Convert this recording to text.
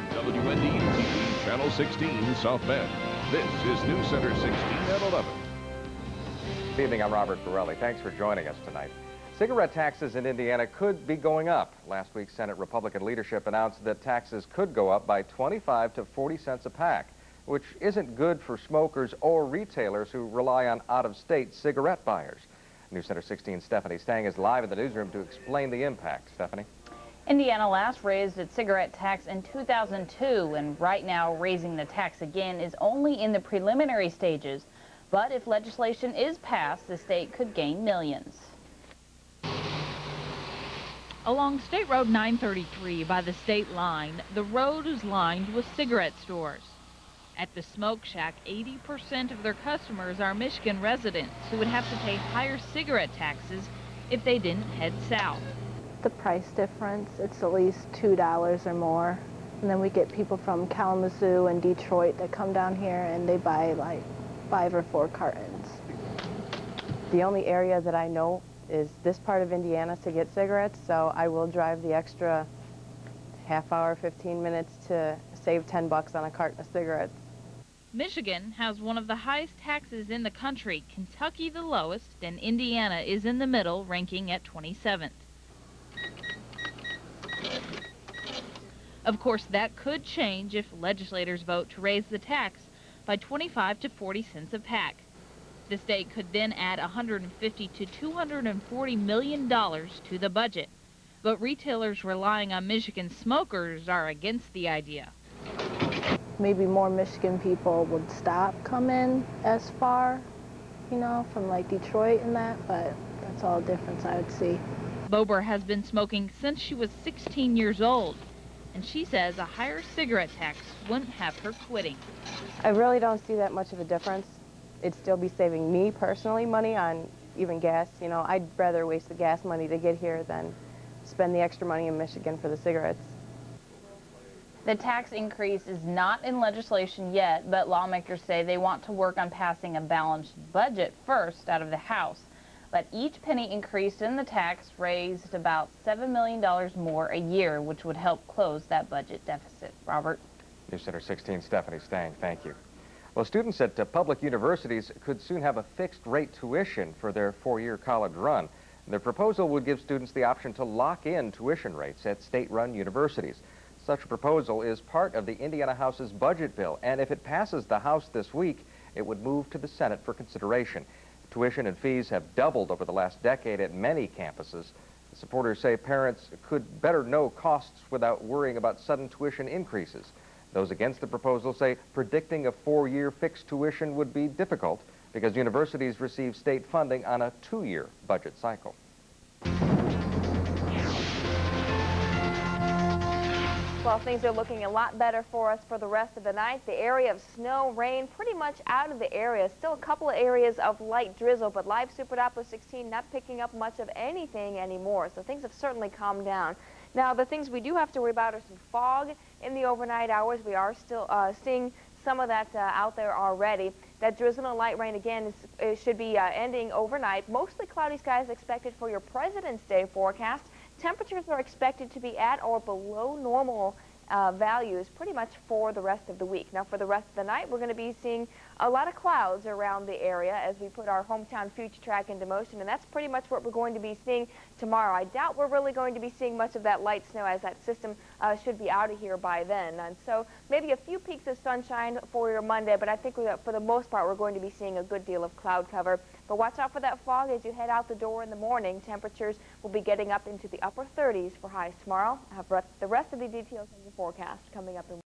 From WNDU TV, Channel 16, South Bend, this is NewsCenter 16 at 11. Good evening, I'm Robert Borelli. Thanks for joining us tonight. Cigarette taxes in Indiana could be going up. Last week, Senate Republican leadership announced that taxes could go up by 25 to 40 cents a pack, which isn't good for smokers or retailers who rely on out-of-state cigarette buyers. NewsCenter 16's Stephanie Stang is live in the newsroom to explain the impact. Stephanie? Indiana last raised its cigarette tax in 2002, and right now raising the tax again is only in the preliminary stages. But if legislation is passed, the state could gain millions. Along State Road 933 by the state line, the road is lined with cigarette stores. At the Smoke Shack, 80% of their customers are Michigan residents who would have to pay higher cigarette taxes if they didn't head south. The price difference, it's at least $2 or more. And then we get people from Kalamazoo and Detroit that come down here and they buy like 5 or 4 cartons. The only area that I know is this part of Indiana to get cigarettes, so I will drive the extra half hour, 15 minutes to save 10 bucks on a carton of cigarettes. Michigan has one of the highest taxes in the country, Kentucky the lowest, and Indiana is in the middle, ranking at 27th. Of course, that could change if legislators vote to raise the tax by 25 to 40 cents a pack. The state could then add $150 to $240 million to the budget. But retailers relying on Michigan smokers are against the idea. Maybe more Michigan people would stop coming as far, you know, from like Detroit and that, but that's all the difference I would see. Bober has been smoking since she was 16 years old, and she says a higher cigarette tax wouldn't have her quitting. I really don't see that much of a difference. It'd still be saving me personally money on even gas. You know, I'd rather waste the gas money to get here than spend the extra money in Michigan for the cigarettes. The tax increase is not in legislation yet, but lawmakers say they want to work on passing a balanced budget first out of the House. But each penny increased in the tax raised about $7 million more a year, which would help close that budget deficit. Robert? NewsCenter 16, Stephanie Stang, thank you. Well, students at public universities could soon have a fixed-rate tuition for their 4-year college run. The proposal would give students the option to lock in tuition rates at state-run universities. Such a proposal is part of the Indiana House's budget bill, and if it passes the House this week, it would move to the Senate for consideration. Tuition and fees have doubled over the last decade at many campuses. The supporters say parents could better know costs without worrying about sudden tuition increases. Those against the proposal say predicting a 4-year fixed tuition would be difficult because universities receive state funding on a 2-year budget cycle. Well, things are looking a lot better for us for the rest of the night. The area of snow, rain, pretty much out of the area. Still a couple of areas of light drizzle, but live Super Doppler 16 not picking up much of anything anymore. So things have certainly calmed down. Now, the things we do have to worry about are some fog in the overnight hours. We are still seeing some of that out there already. That drizzle and light rain, again, should be ending overnight. Mostly cloudy skies expected for your President's Day forecast. Temperatures are expected to be at or below normal values pretty much for the rest of the week. Now, for the rest of the night, we're going to be seeing a lot of clouds around the area as we put our hometown future track into motion, and that's pretty much what we're going to be seeing tomorrow. I doubt we're really going to be seeing much of that light snow as that system should be out of here by then. And so maybe a few peaks of sunshine for your Monday, but I think for the most part, we're going to be seeing a good deal of cloud cover. But watch out for that fog as you head out the door in the morning. Temperatures will be getting up into the upper 30s for highs tomorrow. I have the rest of the details in the forecast coming up in